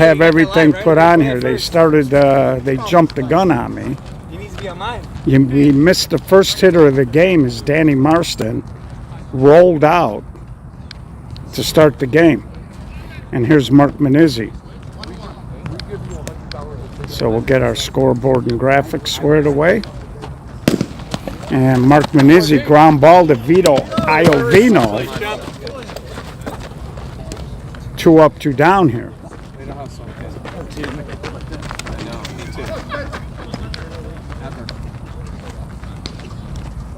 have everything put on here. They jumped the gun on me. He needs to be on mine. We missed the first hitter of the game as Danny Marston rolled out to start the game. And here's Mark Manizzi. So we'll get our scoreboard and graphics squared away. And Mark Manizzi ground ball to Vito Iovino. 2 up, 2 down here.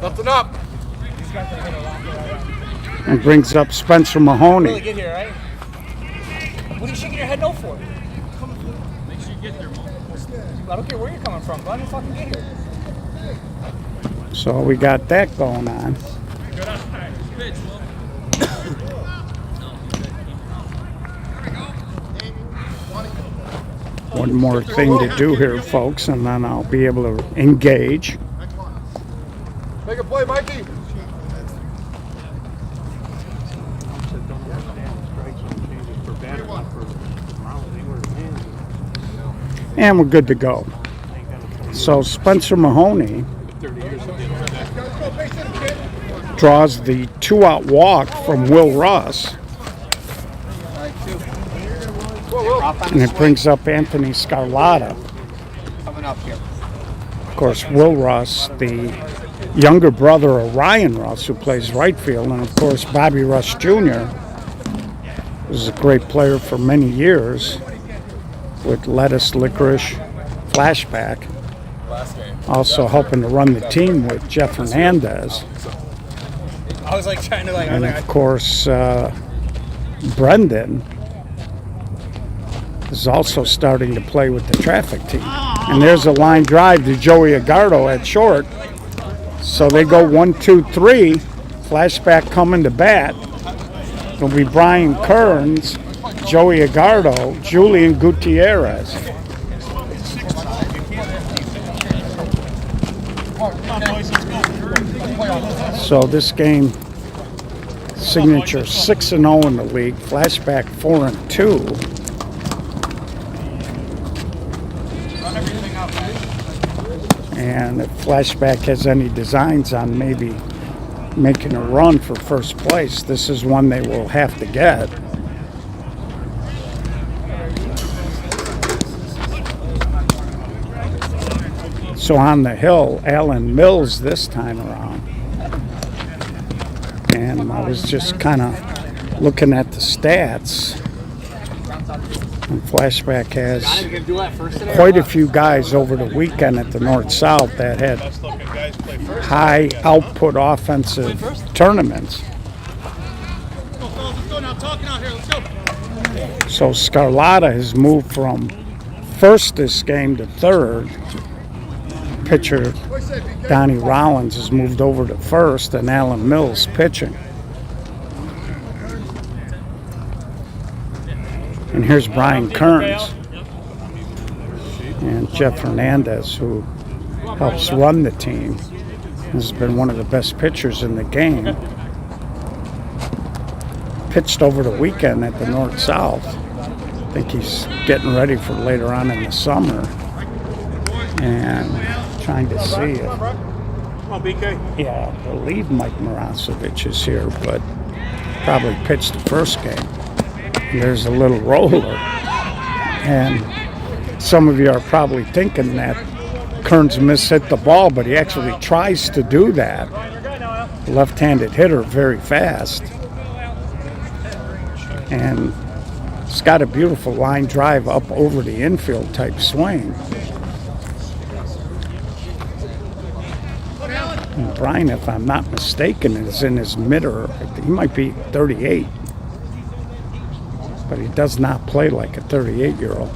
Nothing up. And brings up Spencer Mahoney. Really get here, right? What are you shaking your head no for? Make sure you get there, Mo. I don't care where you're coming from. Go ahead and fucking get here. So we got that going on. Good eye. Pitch, Mo. One more thing to do here, folks, and then I'll be able to engage. Make a play, Mikey. And we're good to go. So Spencer Mahoney draws the 2-out walk from Will Russ. And it brings up Anthony Scarlatta. Of course, Will Russ, the younger brother of Ryan Russ, who plays right field, and of course Bobby Russ Jr. was a great player for many years with Lettuce, Licorice, Flashback. Also helping to run the team with Jeff Hernandez. I was like trying to And of course, Brendan is also starting to play with the traffic team. And there's a line drive to Joey Agardo at short. So they go 1, 2, 3. Flashback coming to bat. It'll be Brian Kearns, Joey Agardo, Julian Gutierrez. So this game, signature 6-0 in the league. Flashback 4-2. And if Flashback has any designs on maybe making a run for first place, this is one they will have to get. So on the hill, Alan Mills this time around. And I was just kind of looking at the stats. And Flashback has quite a few guys over the weekend at the North-South that had high output offensive tournaments. So Scarlatta has moved from first this game to third. Pitcher Donnie Rollins has moved over to first, and Alan Mills pitching. And here's Brian Kearns and Jeff Hernandez, who helps run the team. Has been one of the best pitchers in the game. Pitched over the weekend at the North-South. I think he's getting ready for later on in the summer. And trying to see if, yeah, I believe Mike Marasovic is here, but probably pitched the first game. There's a little roller. And some of you are probably thinking that Kearns mishit the ball, but he actually tries to do that. Left-handed hitter, very fast. And it's got a beautiful line drive up over the infield type swing. And Brian, if I'm not mistaken, is in his mid-or, he might be 38. But he does not play like a 38-year-old.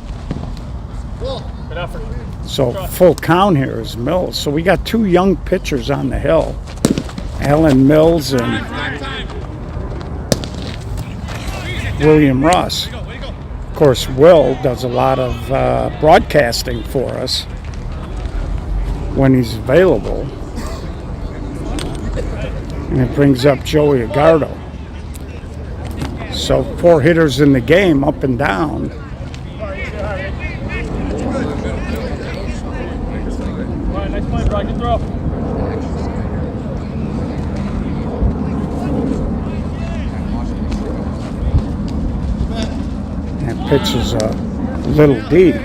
So full count here is Mills. So we got two young pitchers on the hill. Alan Mills and William Russ. Of course, Will does a lot of broadcasting for us when he's available. And it brings up Joey Agardo. So 4 hitters in the game, up and down. Alright, nice play, bro. Good throw. That pitch is a little deep.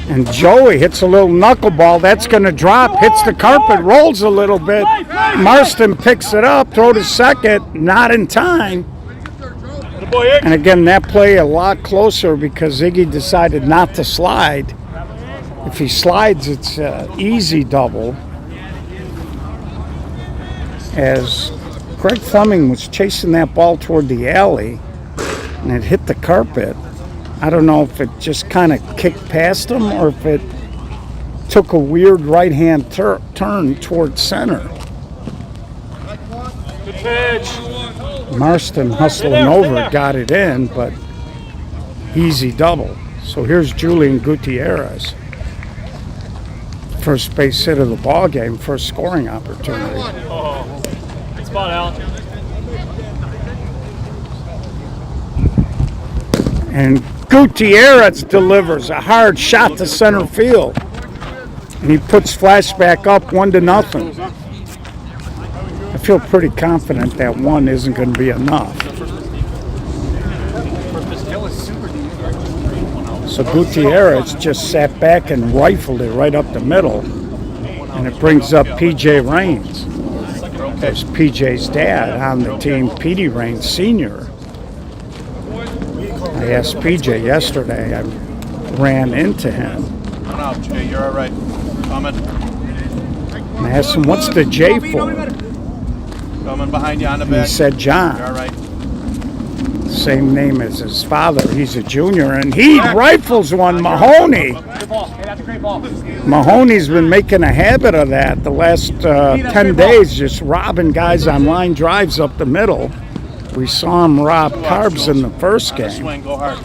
And Joey hits a little knuckleball. That's going to drop, hits the carpet, rolls a little bit. Marston picks it up, throw to second, not in time. And again, that play a lot closer because Iggy decided not to slide. If he slides, it's an easy double. As Greg Fleming was chasing that ball toward the alley, and it hit the carpet. I don't know if it just kind of kicked past him or if it took a weird right-hand turn toward center. Good pitch. Marston hustling over, got it in, but easy double. So here's Julian Gutierrez. First base hit of the ball game, first scoring opportunity. Oh, good spot, Alan. And Gutierrez delivers a hard shot to center field. And he puts flashback up 1-0. I feel pretty confident that one isn't going to be enough. So Gutierrez just sat back and rifled it right up the middle. And it brings up P.J. Raines. There's P.J.'s dad on the team, Petey Raines Sr. I asked P.J. yesterday. I ran into him. Come out, Jay. You're all right. Coming. And I asked him, what's the J for? Coming behind you on the And he back. said, You're all John. right. Same name as his father. He's a junior, and he rifles one, Mahoney. Good ball. Hey, that's a great ball. Mahoney's been making a habit of that the last 10 days, just robbing guys on line drives up the middle. We saw him rob Carbs in the first game, Swing, go hard.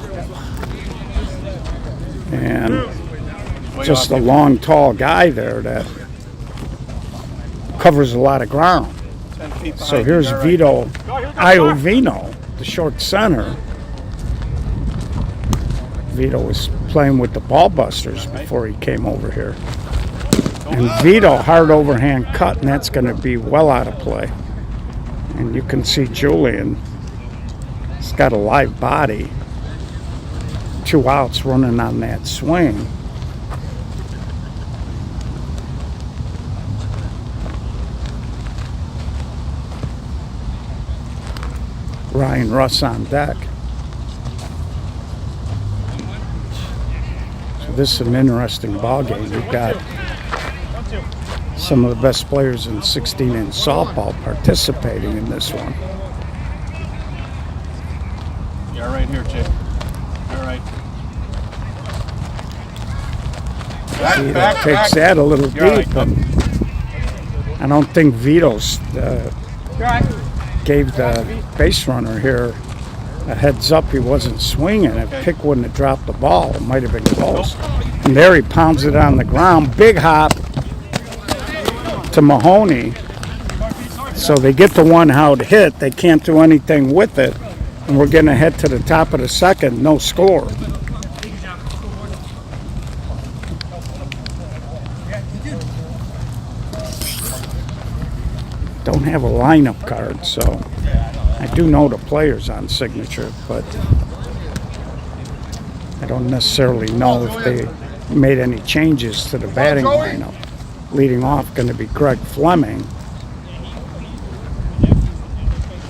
and just a long, tall guy there that covers a lot of ground. 10 feet behind So you, here's you're all right. Vito Iovino, the short center. Vito was playing with the Ballbusters before he came over here. And Vito, hard overhand cut, and that's going to be well out of play. And you can see Julian, he's got a live body. 2 outs running on that swing. Ryan Russ on deck. So this is an interesting ball game. We've got some of the best players in 16-inch softball participating in this one. You're all right here, Jay. You're all right. Vito takes that a little You're deep. all right. I don't think Vito's gave the base runner here a heads up he wasn't swinging. If Pick wouldn't have dropped the ball, it might have been close. And there he pounds it on the ground. Big hop to Mahoney. So they get the one out hit. They can't do anything with it. And we're going to head to the top of the second. No score. Don't have a lineup card, so I do know the players on signature, but I don't necessarily know if they made any changes to the batting lineup. Leading off going to be Greg Fleming,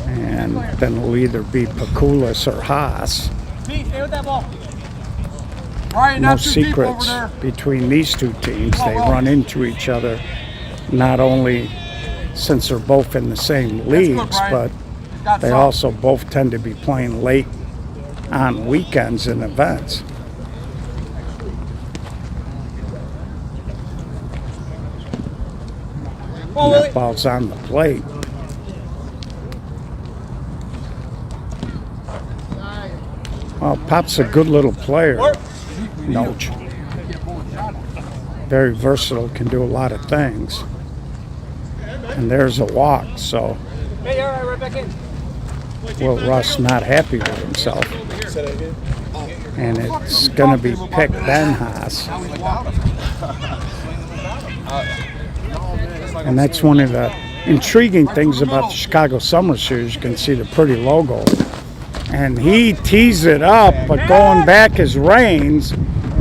and then it'll either be Pakulis or Haas. Pete, stay with that ball. Ryan, No not too deep over secrets there. between these two teams. They run into each other not only since they're both in the same leagues, but they also both tend to be playing late on weekends and events. And that ball's on the plate. Well, Pop's a good little player. Noach. Very versatile, can do a lot of things. And there's a walk, so Hey, all right, right back in. Will Russ not happy with himself. And it's going to be pick Ben Haas. And that's one of the intriguing things about the Chicago Summer Series. You can see the pretty logo. And he tees it up, but going back his reins,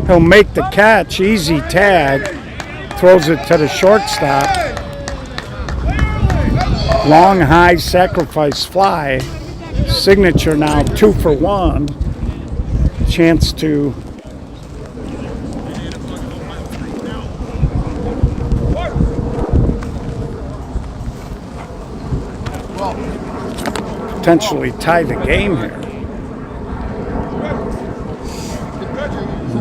he'll make the catch, easy tag, throws it to the shortstop. Long, high sacrifice fly. Signature now 2 for 1. Chance to potentially tie the game here.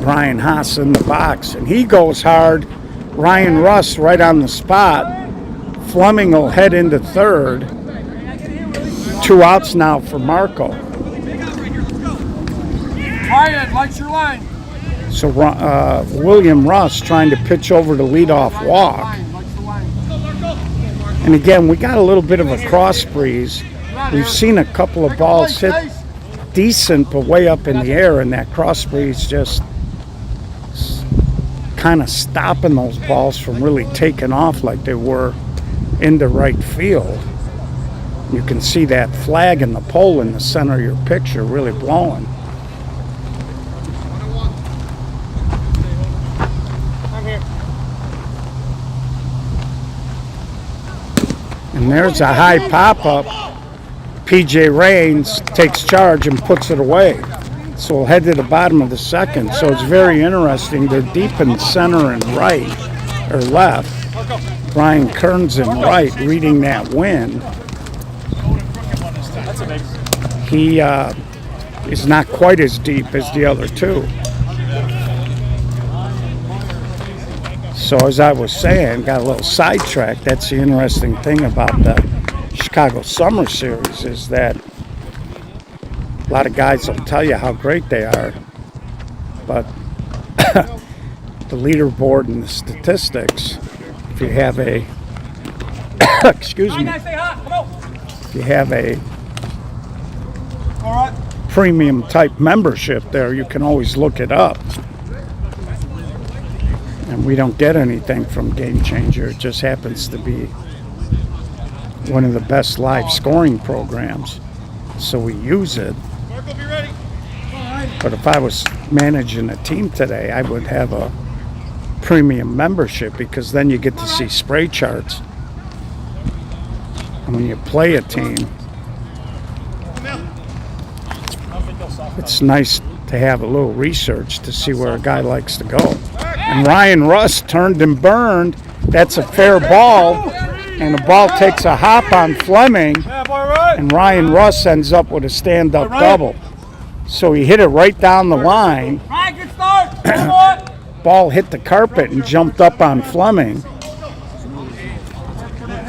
Brian Haas in the box, and he goes hard. Ryan Russ right on the spot. Fleming will head into third. 2 outs now for Marco. Ryan, lights your line. So William Russ trying to pitch over the leadoff walk. And again, we got a little bit of a cross breeze. We've seen a couple of balls hit decent, but way up in the air, and that cross breeze just kind of stopping those balls from really taking off like they were into right field. You can see that flag in the pole in the center of your picture really blowing. And there's a high pop-up. PJ Raines takes charge and puts it away. So we'll head to the bottom of the second. So it's very interesting. They're deep in center and right, or left. Brian Kearns in right, reading that wind. He is not quite as deep as the other two. So as I was saying, got a little sidetracked. That's the interesting thing about the Chicago Summer Series is that a lot of guys will tell you how great they are, but the leaderboard and the statistics, if you have a excuse me, if you have a premium type membership there, you can always look it up. And we don't get anything from Game Changer. It just happens to be one of the best live scoring programs, so we use it. But if I was managing a team today, I would have a premium membership because then you get to see spray charts. And when you play a team, it's nice to have a little research to see where a guy likes to go. And Ryan Russ turned and burned. That's a fair ball. And the ball takes a hop on Fleming. And Ryan Russ ends up with a stand-up double. So he hit it right down the line. Ball hit the carpet and jumped up on Fleming.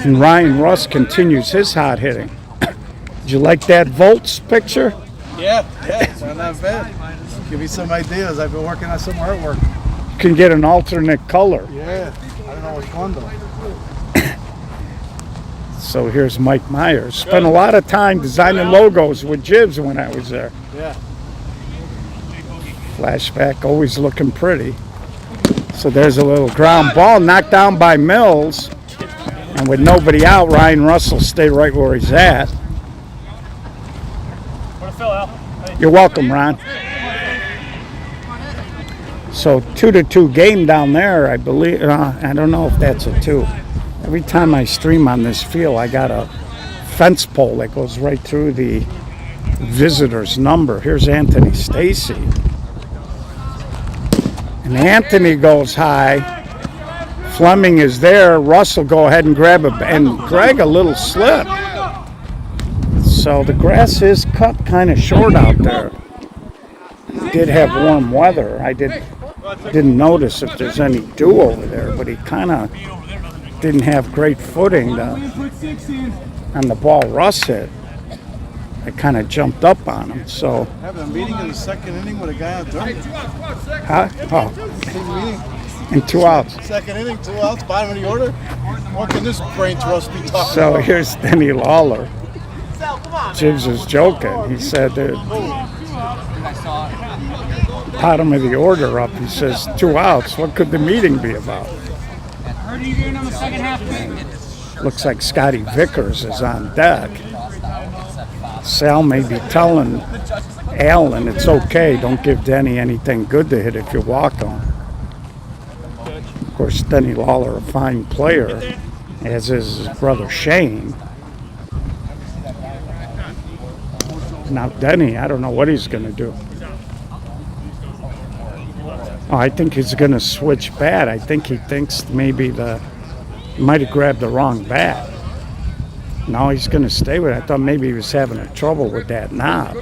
And Ryan Russ continues his hot hitting. Did you like that Volts picture? Yeah, it's not that bad. Give me some ideas. I've been working on some artwork. You can get an alternate color. Yeah, I don't know which one though. So here's Mike Myers. Spent a lot of time designing logos with Jibs when I was there. Yeah. Flashback, always looking pretty. So there's a little ground ball knocked down by Mills. And with nobody out, Ryan Russell stay right where he's at. You're welcome, Ron. So 2-2 game down there, I believe. I don't know if that's a 2. Every time I stream on this field, I got a fence pole that goes right through the visitor's number. Here's Anthony Stacy. And Anthony goes high. Fleming is there. Russell go ahead and grab it. And Greg a little slip. So the grass is cut kind of short out there. Did have warm weather. I didn't notice if there's any dew over there, but he kind of didn't have great footing on the ball Russ hit. I kind of jumped up on him. So Having a meeting in the second inning with a guy on dirt. huh? Oh, Meeting. and 2 outs. Second inning, 2 outs, bottom of the order. What can this brain trust be talking So about? here's Denny Lawler. Jigs is joking. He said that bottom of the order up. He says 2 outs. What could the meeting be about? Looks like Scotty Vickers is on deck. Sal may be telling Allen it's okay. Don't give Denny anything good to hit if you walk him. Of course, Denny Lawler, a fine player, as is his brother Shane. Now Denny, I don't know what he's going to do. Oh, I think he's going to switch bat. I think he thinks maybe he might have grabbed the wrong bat. No, he's going to stay with it. I thought maybe he was having trouble with that knob.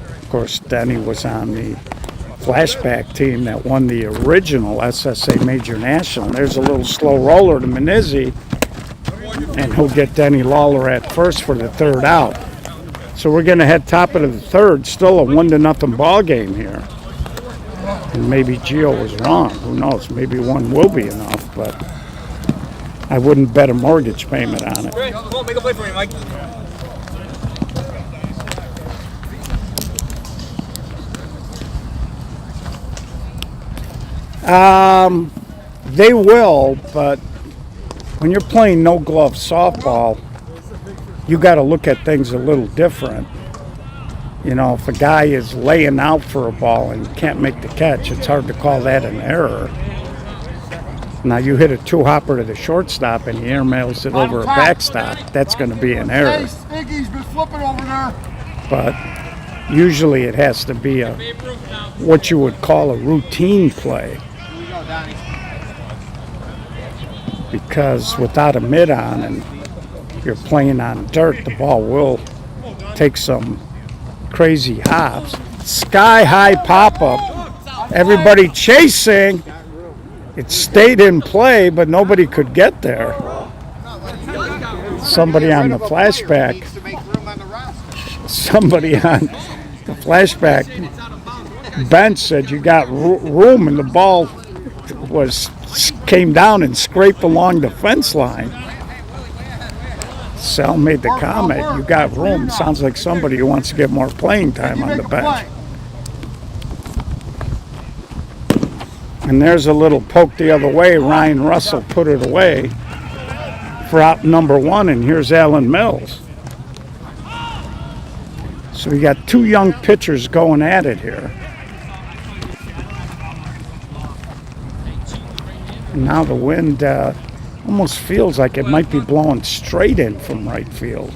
Of course, Denny was on the flashback team that won the original SSA Major National. There's a little slow roller to Menizzi, and he'll get Denny Lawler at first for the 3rd out. So we're going to head top of the 3rd, still a 1-0 ball game here. And maybe Gio was wrong. Who knows? Maybe 1 will be enough, but I wouldn't bet a mortgage payment on it. Come on, make a play for me, Mike. They will, but when you're playing no-glove softball, you got to look at things a little different. You know, if a guy is laying out for a ball and can't make the catch, it's hard to call that an error. Now, you hit a 2-hopper to the shortstop and he airmails it over a backstop, that's going to be an error. Stiggy's been flipping over there. But usually it has to be what you would call a routine play. Because without a mitt on and you're playing on dirt, the ball will take some crazy hops. Sky-high pop-up. Everybody chasing. It stayed in play, but nobody could get there. Somebody on the flashback bench said you got room, and the ball came down and scraped along the fence line. Sal made the comment, you got room. Sounds like somebody who wants to get more playing time on the bench. And there's a little poke the other way. Ryan Russell put it away for out number 1, and here's Alan Mills. So we got 2 young pitchers going at it here. And now the wind almost feels like it might be blowing straight in from right field.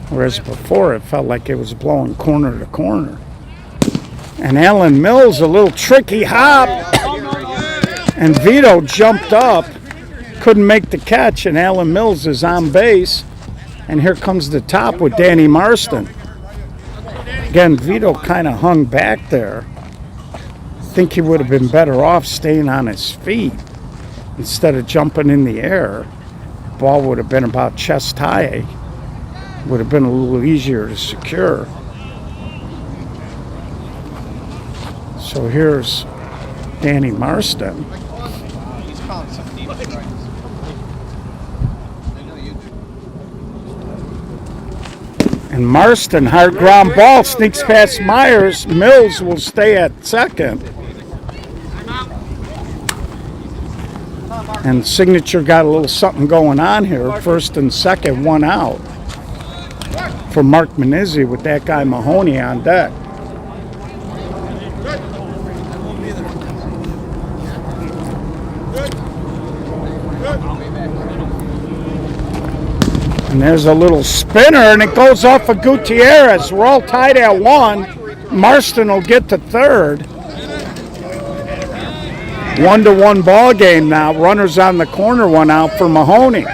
Whereas before it felt like it was blowing corner to corner. And Alan Mills, a little tricky hop. And Vito jumped up, couldn't make the catch, and Alan Mills is on base. And here comes the top with Danny Marston. Again, Vito kind of hung back there. I think he would have been better off staying on his feet instead of jumping in the air. Ball would have been about chest high. Would have been a little easier to secure. So here's Danny Marston. And Marston, hard ground ball, sneaks past Myers. Mills will stay at second. And Signature got a little something going on here. First and second, 1 out for Mark Menizzi with that guy Mahoney on deck. And there's a little spinner, and it goes off of Gutierrez. We're all tied at 1. Marston will get to third. 1-1 ball game now. Runners on the corner, 1 out for Mahoney.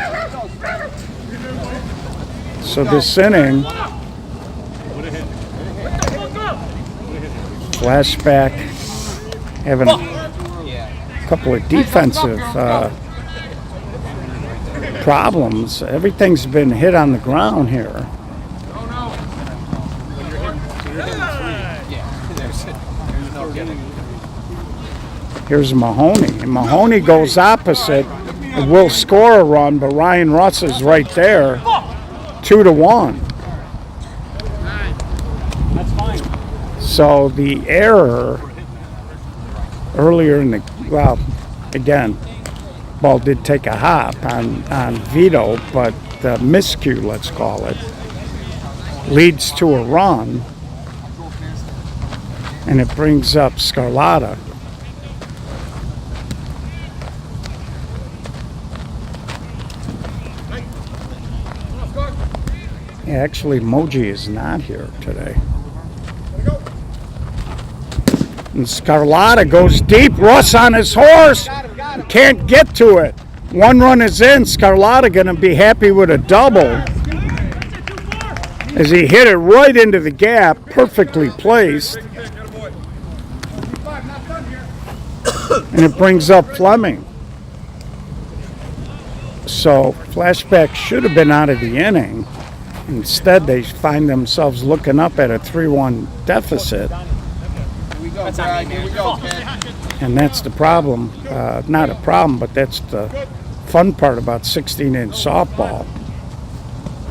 So this inning, flashback, having a couple of defensive problems. Everything's been hit on the ground here. Here's Mahoney. And Mahoney goes opposite. It will score a run, but Ryan Russ is right there, 2-1. That's fine. So the error earlier in the, well, again, ball did take a hop on Vito, but the miscue, let's call it, leads to a run, and it brings up Scarlata. Actually, Moji is not here today. And Scarlata goes deep. Russ on his horse. Can't get to it. One run is in. Scarlata going to be happy with a double as he hit it right into the gap, perfectly placed. And it brings up Fleming. So flashback should have been out of the inning. Instead, they find themselves looking up at a 3-1 deficit. Here we go, Brad. Here we go, kid. And that's the problem. Not a problem, but that's the fun part about 16-inch softball.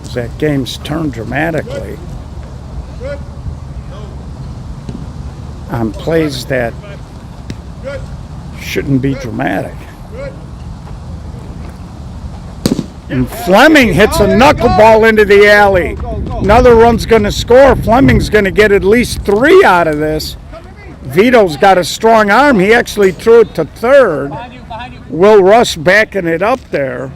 Is that games turn dramatically on plays that shouldn't be dramatic. And Fleming hits a knuckleball into the alley. Another run's going to score. Fleming's going to get at least 3 out of this. Vito's got a strong arm. He actually threw it to third. Will Russ backing it up there.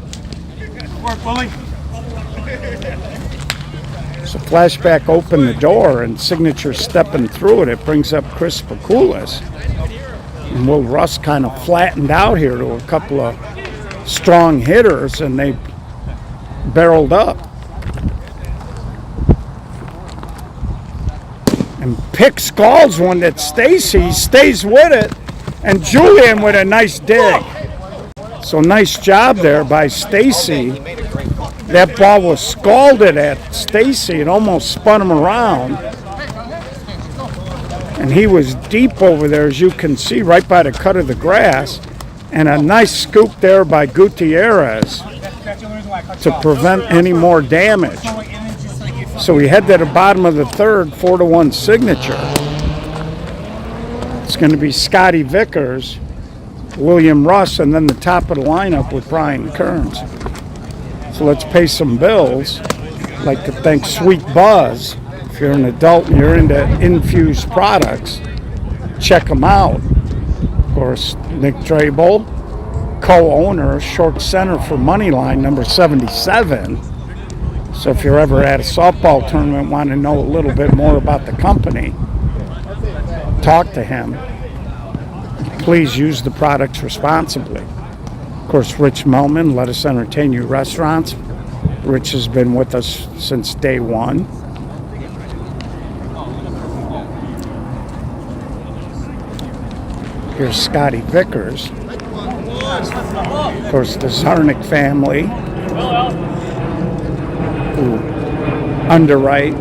So flashback opened the door and Signature stepping through it. It brings up Chris Pakulis. And Will Russ kind of flattened out here to a couple of strong hitters, and they barreled up. And Pick scalds one that Stacy stays with it, and Julian with a nice dig. So nice job there by Stacy. That ball was scalded at Stacy. It almost spun him around. And he was deep over there, as you can see, right by the cut of the grass. And a nice scoop there by Gutierrez to prevent any more damage. So we head to the bottom of the third, 4-1 Signature. It's going to be Scotty Vickers, William Russ, and then the top of the lineup with Brian Kearns. So let's pay some bills. I'd like to thank Sweet Buzz. If you're an adult and you're into infused products, check them out. Of course, Nick Drabel, co-owner, short center for Moneyline, number 77. So if you're ever at a softball tournament, want to know a little bit more about the company, talk to him. Please use the products responsibly. Of course, Rich Melman, Let Us Entertain You Restaurants. Rich has been with us since day one. Here's Scotty Vickers. Of course, the Zarnick family, who underwrite.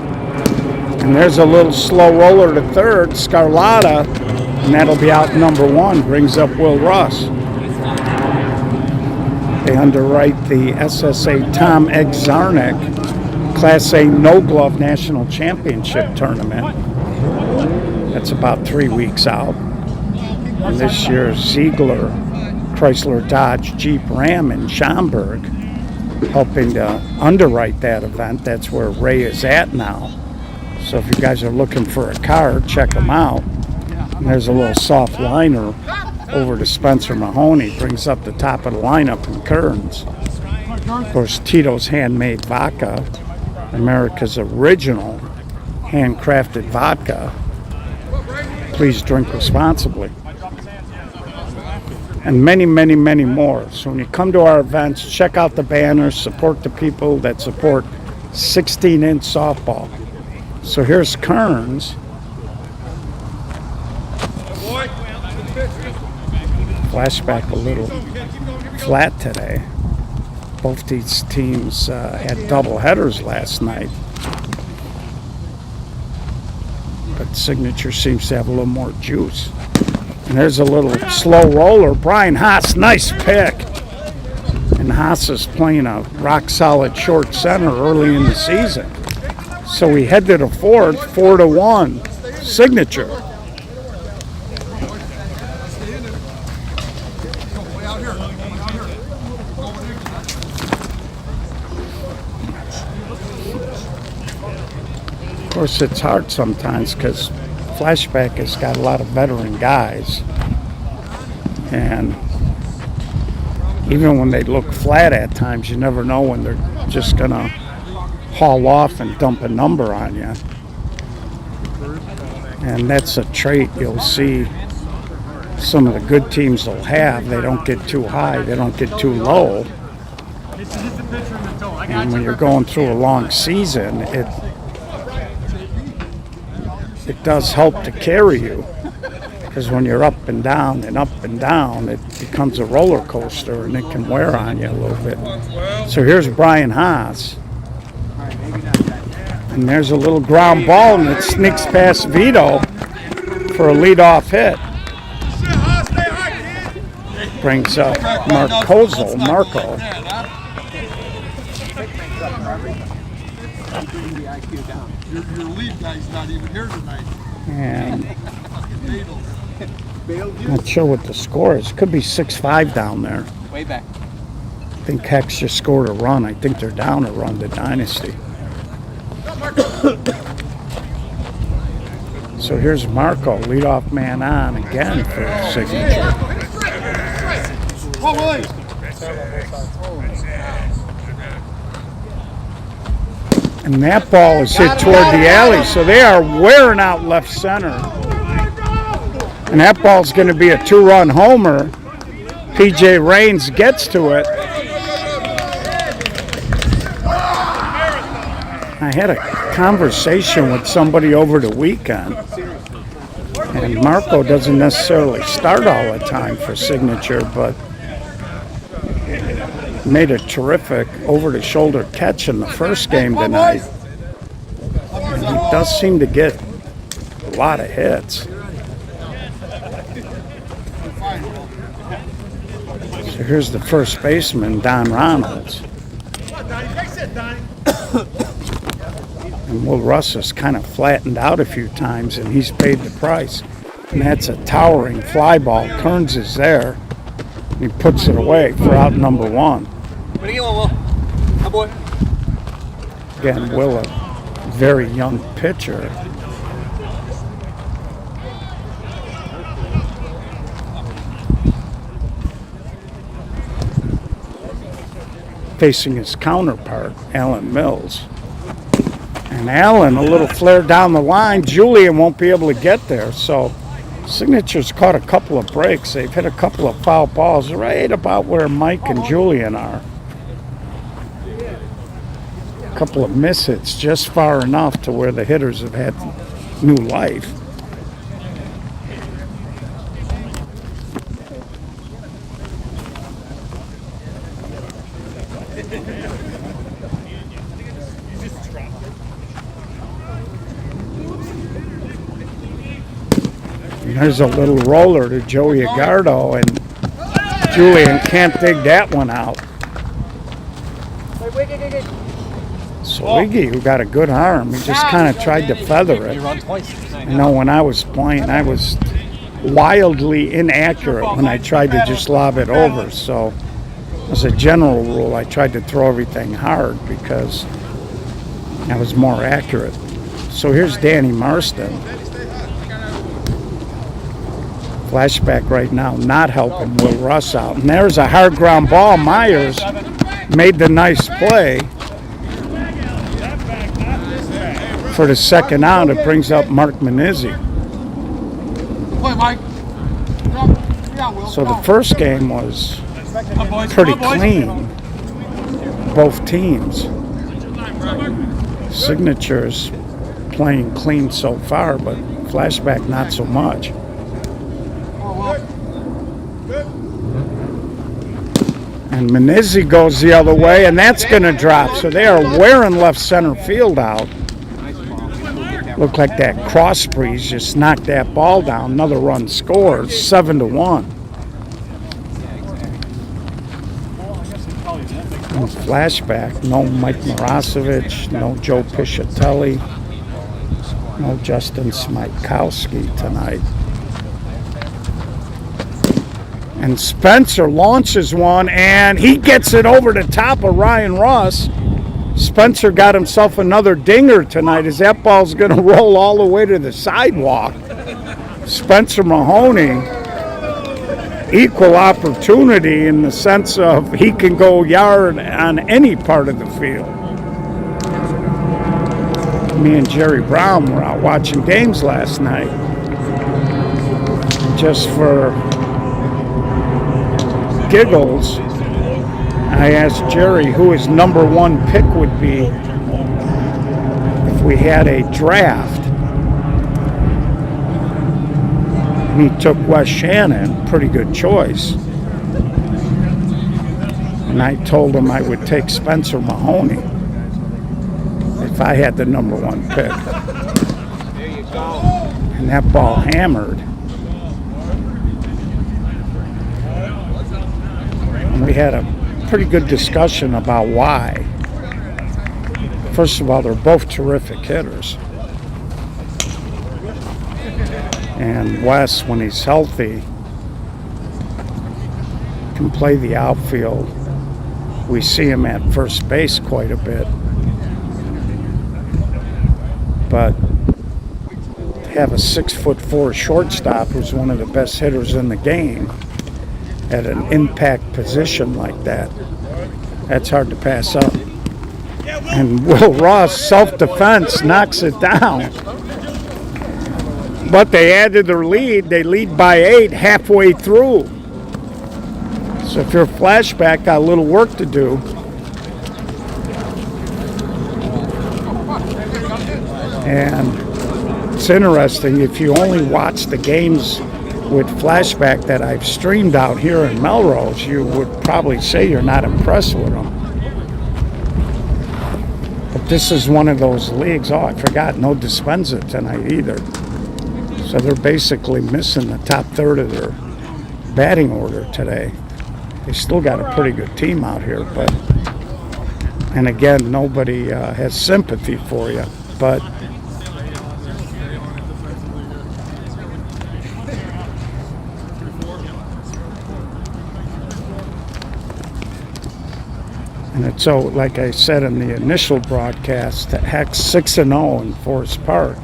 And there's a little slow roller to third, Scarlata, and that'll be out number 1, brings up Will Russ. They underwrite the SSA Tom Egg Zarnick Class A No Glove National Championship Tournament. That's about 3 weeks out. And this year's Ziegler Chrysler Dodge Jeep Ram in Schaumburg, helping to underwrite that event. That's where Ray is at now. So if you guys are looking for a car, check them out. And there's a little soft liner over to Spencer Mahoney, brings up the top of the lineup in Kearns. Of course, Tito's Handmade Vodka, America's original handcrafted vodka. Please drink responsibly. And many, many, many more. So when you come to our events, check out the banners, support the people that support 16-inch softball. So here's Kearns. Flashback a little flat today. Both these teams had double headers last night. But Signature seems to have a little more juice. And there's a little slow roller. Brian Haas, nice pick. And Haas is playing a rock-solid short center early in the season. So we head to the fourth, 4-1, Signature. Of course, it's hard sometimes because Flashback has got a lot of veteran guys. And even when they look flat at times, you never know when they're just going to haul off and dump a number on you. And that's a trait you'll see some of the good teams will have. They don't get too high, they don't get too low. And when you're going through a long season, it does help to carry you. Because when you're up and down, it becomes a roller coaster and it can wear on you a little bit. So here's Brian Haas. And there's a little ground ball and it sneaks past Vito for a leadoff hit. Brings up Marco. Your lead guy's not even here tonight. And not sure what the score is. Could be 6-5 down there. Way back. I think Hex just scored a run. I think they're down a run to Dynasty. So here's Marco, leadoff man on again for Signature. And that ball is hit toward the alley, so they are wearing out left center. And that ball's going to be a 2-run homer. PJ Raines gets to it. I had a conversation with somebody over the weekend, and Marco doesn't necessarily start all the time for Signature, but made a terrific over-the-shoulder catch in the first game tonight. And he does seem to get a lot of hits. So here's the first baseman, Don Ronalds. And Will Russ has kind of flattened out a few times, and he's paid the price. And that's a towering fly ball. Kearns is there. He puts it away for out number one. What do you want, Will? Hi, boy. Again, Will, a very young pitcher. Facing his counterpart, Alan Mills. And Alan, a little flare down the line. Julian won't be able to get there, so Signature's caught a couple of breaks. They've hit a couple of foul balls right about where Mike and Julian are. A couple of mishits just far enough to where the hitters have had new life. And there's a little roller to Joey Agardo, and Julian can't dig that one out. So Iggy, who got a good arm, he just kind of tried to feather it. I know when I was playing, I was wildly inaccurate when I tried to just lob it over. So as a general rule, I tried to throw everything hard because I was more accurate. So here's Danny Marston. Flashback right now, not helping Will Russ out. And there's a hard ground ball. Myers made the nice play for the second out. It brings up Mark Menizzi. So the first game was pretty clean, both teams. Signature's playing clean so far, but Flashback not so much. And Menizzi goes the other way, and that's going to drop. So they are wearing left center field out. Looked like that cross breeze just knocked that ball down. Another run scores, 7-1. flashback. No Mike Mirosevich, no Joe Piscitelli, no Justin Smykowski tonight. And Spencer launches one, and he gets it over the top of Ryan Ross. Spencer got himself another dinger tonight as that ball's going to roll all the way to the sidewalk. Spencer Mahoney, equal opportunity in the sense of he can go yard on any part of the field. Me and Jerry Brown were out watching games last night. Just for giggles, I asked Jerry who his number one pick would be if we had a draft. And he took Wes Shannon, pretty good choice. And I told him I would take Spencer Mahoney if I had the number one pick. There you go. And that ball hammered. And we had a pretty good discussion about why. First of all, they're both terrific hitters. And Wes, when he's healthy, can play the outfield. We see him at first base quite a bit. But to have a 6'4" shortstop who's one of the best hitters in the game at an impact position like that, that's hard to pass up. And Will Ross, self-defense, knocks it down. But they added their lead. They lead by 8 halfway through. So if you're flashback, got a little work to do. And it's interesting, if you only watch the games with flashback that I've streamed out here in Melrose, you would probably say you're not impressed with them. But this is one of those leagues. Oh, I forgot, no Dispenza tonight either. So they're basically missing the top third of their batting order today. They still got a pretty good team out here, but, and again, nobody has sympathy for you, but and it's so, like I said in the initial broadcast, heck, 6-0 in Forest Park.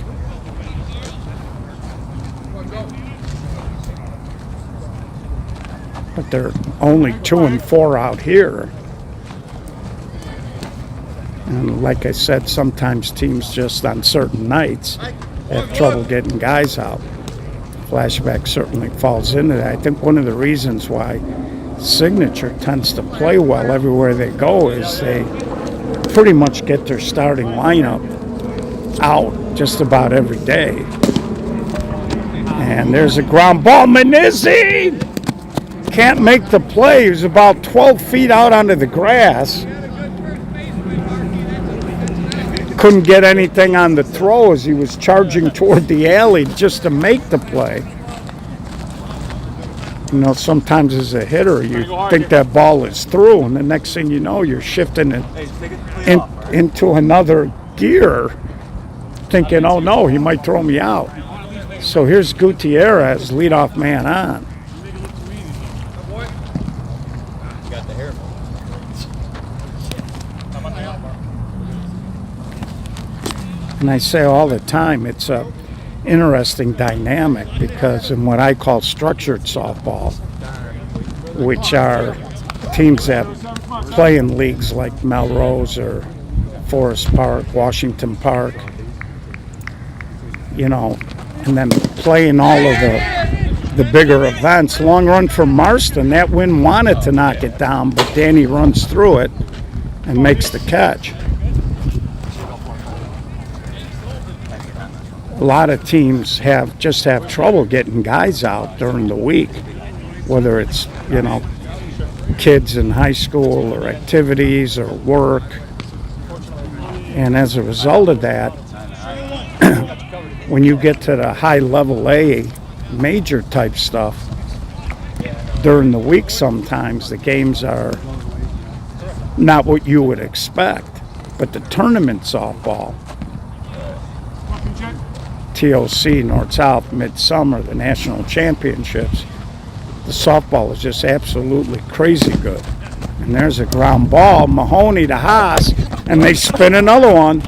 But they're only 2-4 out here. And like I said, sometimes teams just on certain nights have trouble getting guys out. Flashback certainly falls into that. I think one of the reasons why Signature tends to play well everywhere they go is they pretty much get their starting lineup out just about every day. And there's a ground ball. Menizzi can't make the play. He was about 12 feet out onto the grass. Couldn't get anything on the throw as he was charging toward the alley just to make the play. You know, sometimes as a hitter, you think that ball is through, and the next thing you know, you're shifting it into another gear, thinking, oh no, he might throw me out. So here's Gutierrez, leadoff man on. And I say all the time, it's a interesting dynamic because in what I call structured softball, which are teams that play in leagues like Melrose or Forest Park, Washington Park, you know, and then play in all of the bigger events. Long run for Marston. That win wanted to knock it down, but Danny runs through it and makes the catch. A lot of teams have trouble getting guys out during the week, whether it's, you know, kids in high school or activities or work. And as a result of that, when you get to the high level A major type stuff, during the week sometimes the games are not what you would expect. But the tournament softball, TOC, North-South, Midsummer, the national championships, the softball is just absolutely crazy good. And there's a ground ball, Mahoney to Haas, and they spin another one.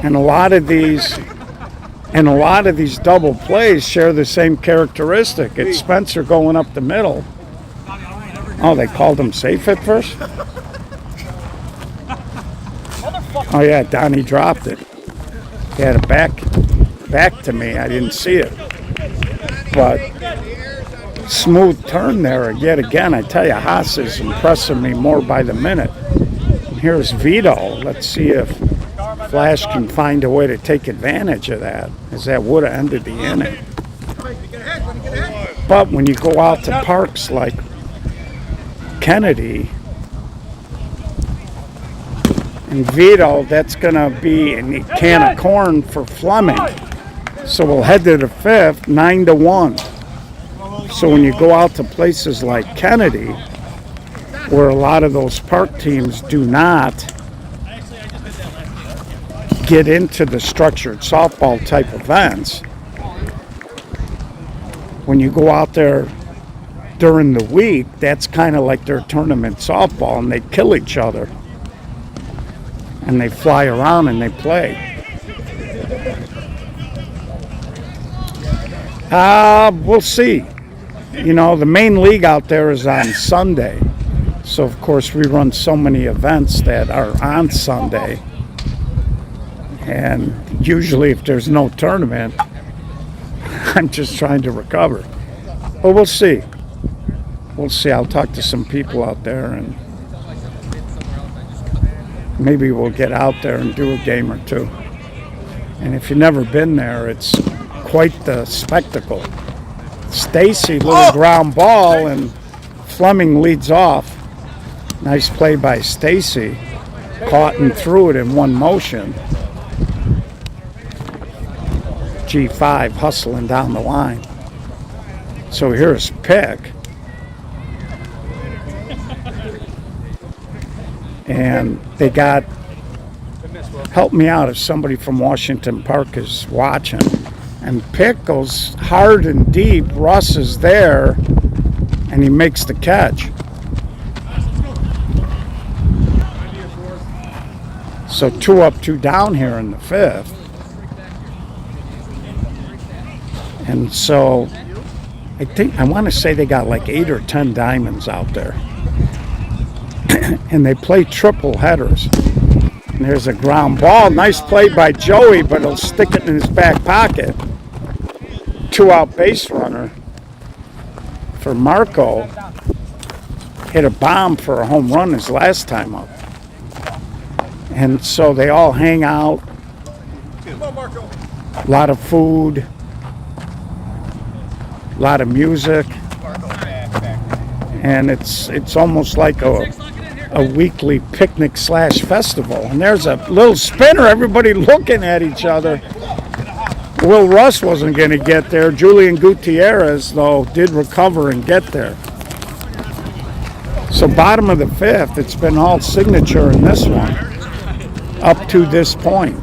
And a lot of these double plays share the same characteristic. It's Spencer going up the middle. Oh, they called him safe at first? Oh yeah, Donnie dropped it. He had it back to me. I didn't see it. But smooth turn there yet again. I tell you, Haas is impressing me more by the minute. And here's Vito. Let's see if Flash can find a way to take advantage of that, as that would have ended the inning. But when you go out to parks like Kennedy and Vito, that's going to be a can of corn for Fleming. So we'll head to the fifth, 9-1. So when you go out to places like Kennedy, where a lot of those park teams do not get into the structured softball type events, when you go out there during the week, that's kind of like their tournament softball, and they kill each other. And they fly around and they play. We'll see. You know, the main league out there is on Sunday. So, of course, we run so many events that are on Sunday. And usually if there's no tournament, I'm just trying to recover. But we'll see. We'll see. I'll talk to some people out there and maybe we'll get out there and do a game or two. And if you've never been there, it's quite the spectacle. Stacy, little ground ball, and Fleming leads off. Nice play by Stacy. Caught and threw it in one motion. G5 hustling down the line. So here's Pick. And they got, help me out if somebody from Washington Park is watching. And Pick goes hard and deep. Russ is there, and he makes the catch. So 2 up, 2 down here in the fifth. And so I want to say they got like 8 or 10 diamonds out there. And they play triple headers. And there's a ground ball. Nice play by Joey, but he'll stick it in his back pocket. 2 out base runner for Marco. Hit a bomb for a home run his last time up. And so they all hang out. A lot of food. A lot of music. And it's almost like a weekly picnic / festival. And there's a little spinner, everybody looking at each other. Will Russ wasn't going to get there. Julian Gutierrez, though, did recover and get there. So bottom of the fifth, it's been all signature in this one up to this point.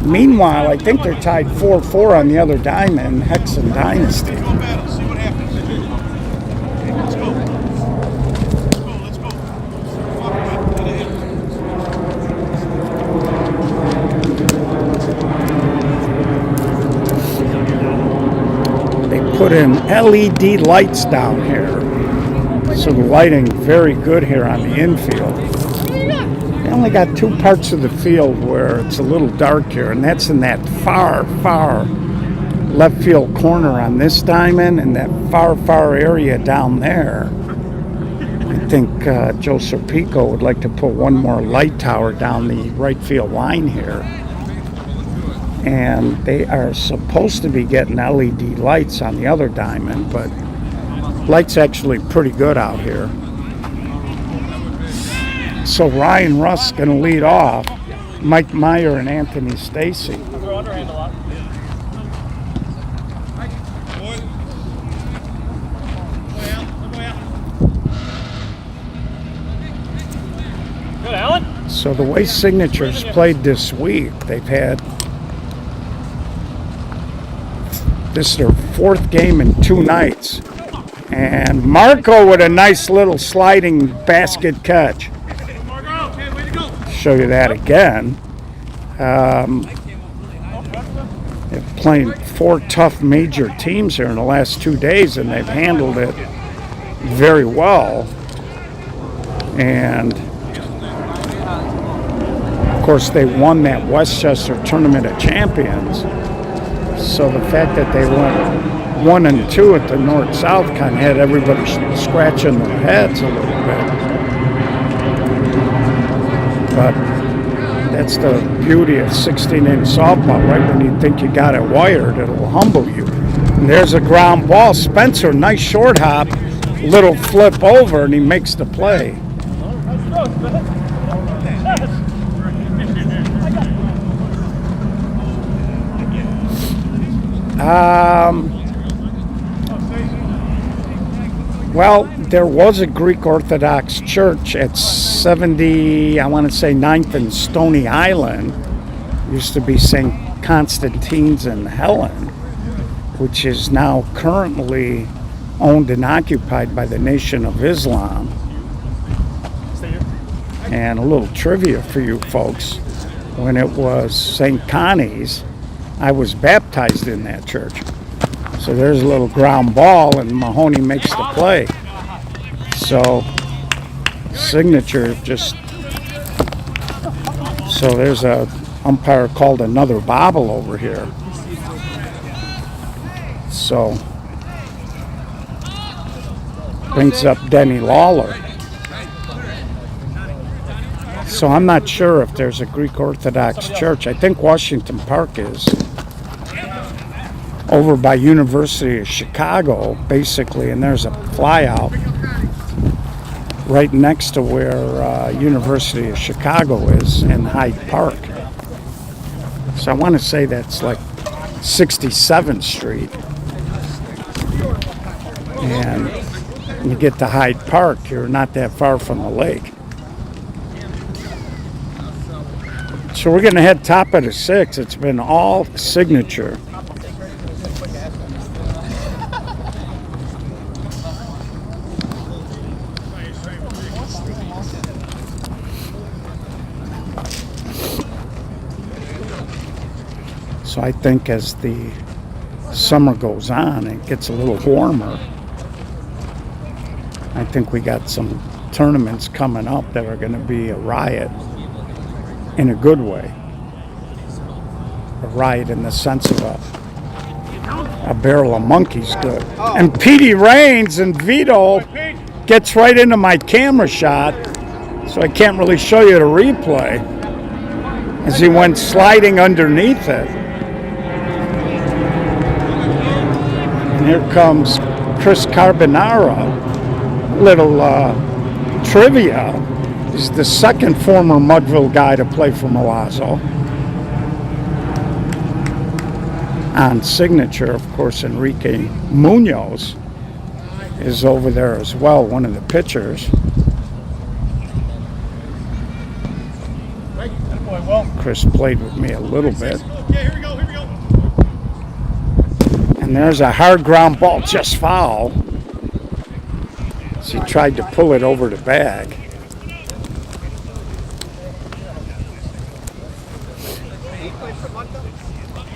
Meanwhile, I think they're tied 4-4 on the other diamond, Hexen Dynasty. Put in LED lights down here, so the lighting very good here on the infield. They only got 2 parts of the field where it's a little dark here, and that's in that far left field corner on this diamond, and that far area down there. I think Joe Serpico would like to put one more light tower down the right field line here. And they are supposed to be getting LED lights on the other diamond, but light's actually pretty good out here. So Ryan Russ is going to lead off. Mike Meyer and Anthony Stacy. Good, Alan. So the way Signature's played this week, they've had, this is their 4th game in 2 nights. And Marco with a nice little sliding basket catch. Show you that again. They're playing 4 tough major teams here in the last 2 days, and they've handled it very well. And of course, they won that Westchester Tournament of Champions. So the fact that they went 1 and 2 at the North-South kind of had everybody scratching their heads a little bit. But that's the beauty of 16-inch softball, right? When you think you got it wired, it'll humble you. And there's a ground ball. Spencer, nice short hop, little flip over, and he makes the play. Well, there was a Greek Orthodox church at 70, I want to say 9th and Stony Island. Used to be St. Constantine's in Helen, which is now currently owned and occupied by the Nation of Islam. And a little trivia for you folks, when it was St. Connie's, I was baptized in that church. So there's a little ground ball, and Mahoney makes the play. So Signature just, so there's a umpire called another bobble over here. So brings up Denny Lawler. So I'm not sure if there's a Greek Orthodox church. I think Washington Park is. Over by University of Chicago, basically, and there's a flyout right next to where University of Chicago is in Hyde Park. So I want to say that's like 67th Street. And when you get to Hyde Park, you're not that far from the lake. So we're going to head top of the 6th. It's been all Signature. So I think as the summer goes on, it gets a little warmer. I think we got some tournaments coming up that are going to be a riot in a good way. A riot in the sense of a barrel of monkeys good. And Petey Raines and Vito gets right into my camera shot, so I can't really show you the replay, as he went sliding underneath it. And here comes Chris Carbonara. Little trivia. He's the second former Mudville guy to play for Milazzo. On Signature, of course, Enrique Munoz is over there as well, one of the pitchers. Chris played with me a little bit. And there's a hard ground ball, just foul. So he tried to pull it over the bag.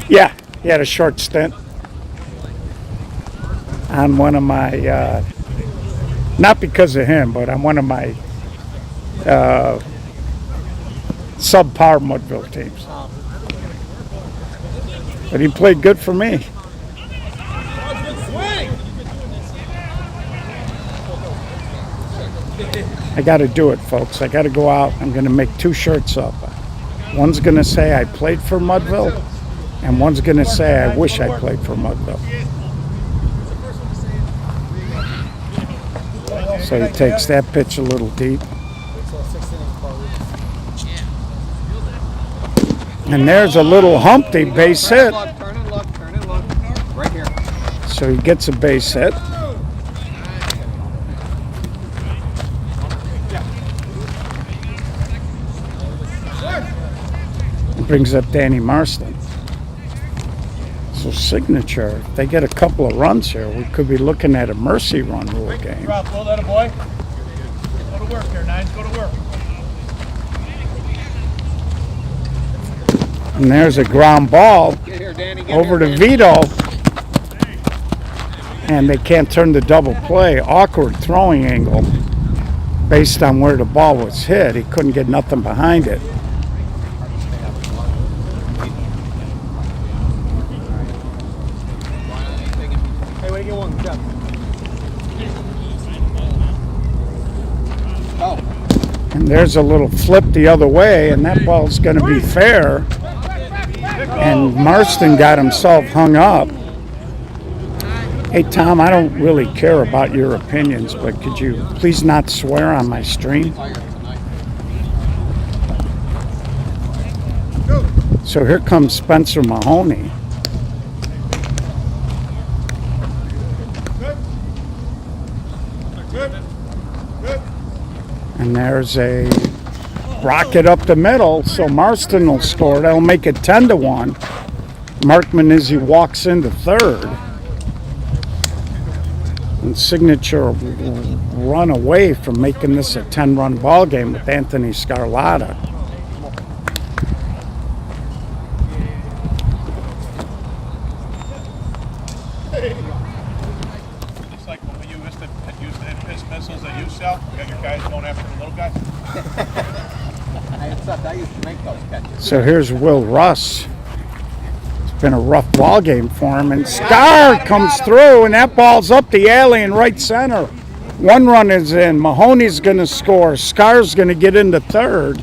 Yeah, he had a short stint on one of my, not because of him, but on one of my subpar Mudville teams. But he played good for me. I got to do it, folks. I got to go out. I'm going to make 2 shirts up. One's going to say I played for Mudville, and one's going to say I wish I played for Mudville. So he takes that pitch a little deep. And there's a little Humpty base hit. Turn and look. Right here. So he gets a base hit. brings up Danny Marston. So Signature, if they get a couple of runs here, we could be looking at a mercy run rule game. Drop, low that a boy. Go to work here, Nines. Go to work. And there's a ground ball over to Vito. And they can't turn the double play. Awkward throwing angle based on where the ball was hit. He couldn't get nothing behind it. Hey, way to get one. Good job. And there's a little flip the other way, and that ball's going to be fair. And Marston got himself hung up. Hey, Tom, I don't really care about your opinions, but could you please not swear on my stream? So here comes Spencer Mahoney. And there's a rocket up the middle, so Marston will score. That'll make it 10-1. Markman as he walks into third. And Signature will run away from making this a 10-run ball game with Anthony Scarlatta. It's like when you used to hit piss missiles that you sell. You got your guys going after the little guys. I used to make those catches. So here's Will Russ. It's been a rough ball game for him, and Scar comes through, and that ball's up the alley in right center. One run is in. Mahoney's going to score. Scar's going to get into third.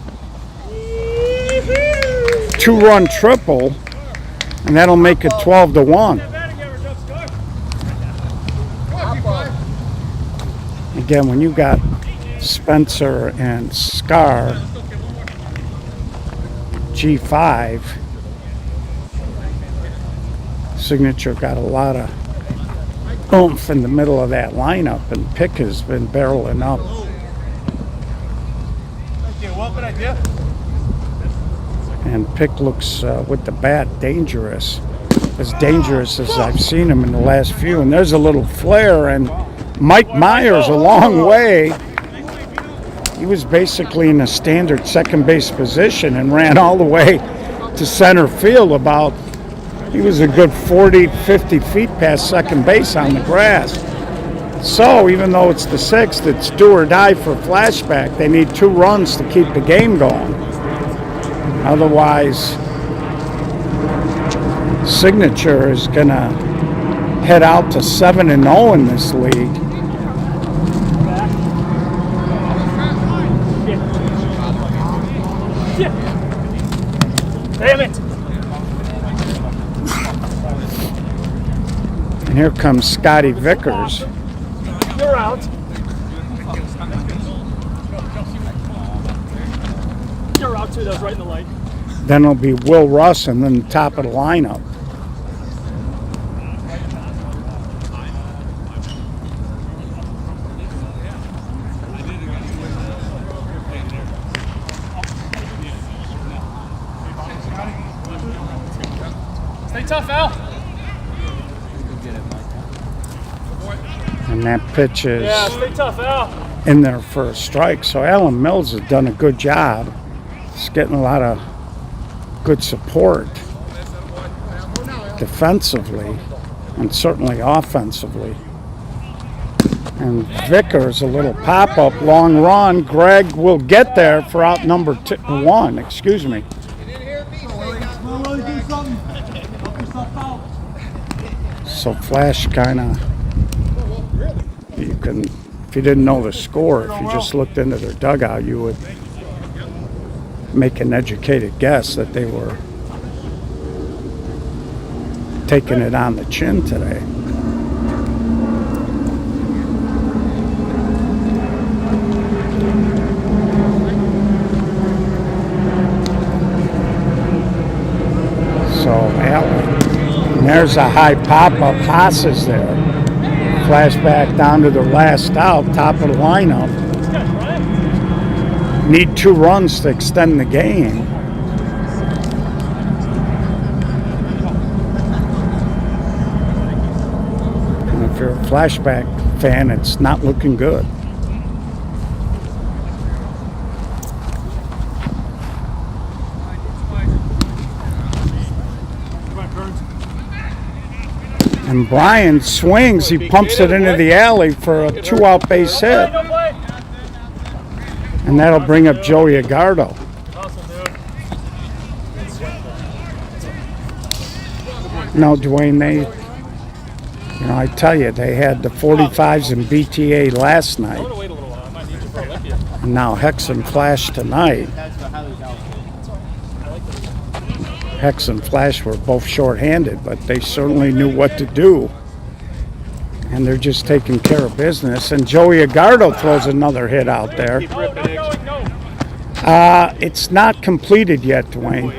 2-run triple, and that'll make it 12-1. Again, when you got Spencer and Scar, G5, Signature got a lot of oomph in the middle of that lineup, and Pick has been barreling up. Thank you. Well, good idea. And Pick looks with the bat dangerous as I've seen him in the last few. And there's a little flare, and Mike Myers a long way. He was basically in a standard second base position and ran all the way to center field he was a good 40, 50 feet past second base on the grass. So even though it's the 6th, it's do or die for flashback. They need 2 runs to keep the game going. Otherwise, Signature is going to head out to 7-0 in this league. Damn it! And here comes Scotty Vickers. You're out. You're out too. That was right in the light. Then it'll be Will Russ and then the top of the lineup. Stay tough, Al. And that pitch is Yeah, stay tough, Al. in there for a strike. So Alan Mills has done a good job. He's getting a lot of good support defensively and certainly offensively. And Vickers, a little pop-up, long run. Greg will get there for out number 1. Excuse me. So Flash kind of, you can, if you didn't know the score, if you just looked into their dugout, you would make an educated guess that they were taking it on the chin today. So Allen, and there's a high pop-up. Haas is there. Flashback down to the last out, top of the lineup. Need 2 runs to extend the game. you're a flashback fan, it's not looking good. And Brian swings, he pumps it into the alley for a 2-out base hit. And that'll bring up Joey Agardo. No, Dwayne, I tell you, they had the 45s in BTA last night. And now Hex and Flash tonight. Hex and Flash were both shorthanded, but they certainly knew what to do. And they're just taking care of business. And Joey Agardo throws another hit out there. It's not completed yet, Dwayne.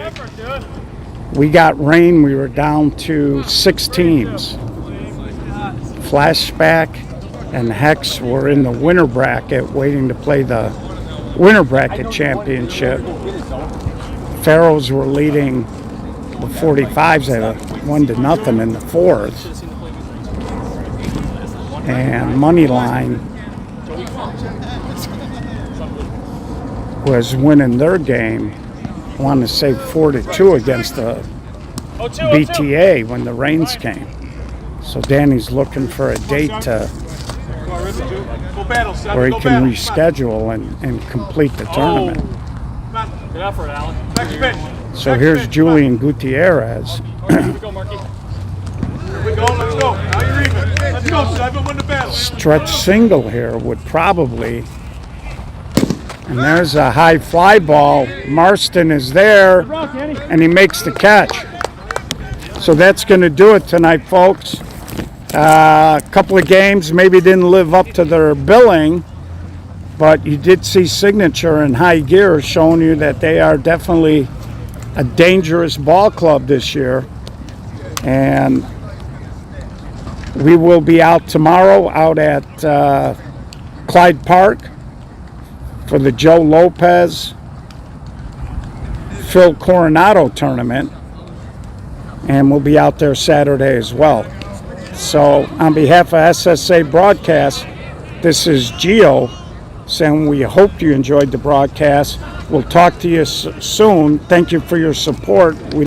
We got rain. We were down to 6 teams. Flashback and Hex were in the winter bracket waiting to play the winter bracket championship. Pharaohs were leading the 45s at a 1-0 in the 4th. And Moneyline was winning their game, I want to say 4-2 against the BTA when the rains came. So Danny's looking for a date to where he can reschedule and complete the tournament. Good effort, Alan. So here's Julian Gutierrez. Here we go, Marky. Here we go, let's go. Now you're even. Let's go, 7, win the battle. Stretch single here would probably, and there's a high fly ball. Marston is there, and he makes the catch. So that's going to do it tonight, folks. A couple of games maybe didn't live up to their billing, but you did see Signature in high gear showing you that they are definitely a dangerous ball club this year. And we will be out tomorrow out at Clyde Park for the Joe Lopez Phil Coronado tournament, and we'll be out there Saturday as well. So on behalf of SSA Broadcast, this is Gio saying we hope you enjoyed the broadcast. We'll talk to you soon. Thank you for your support.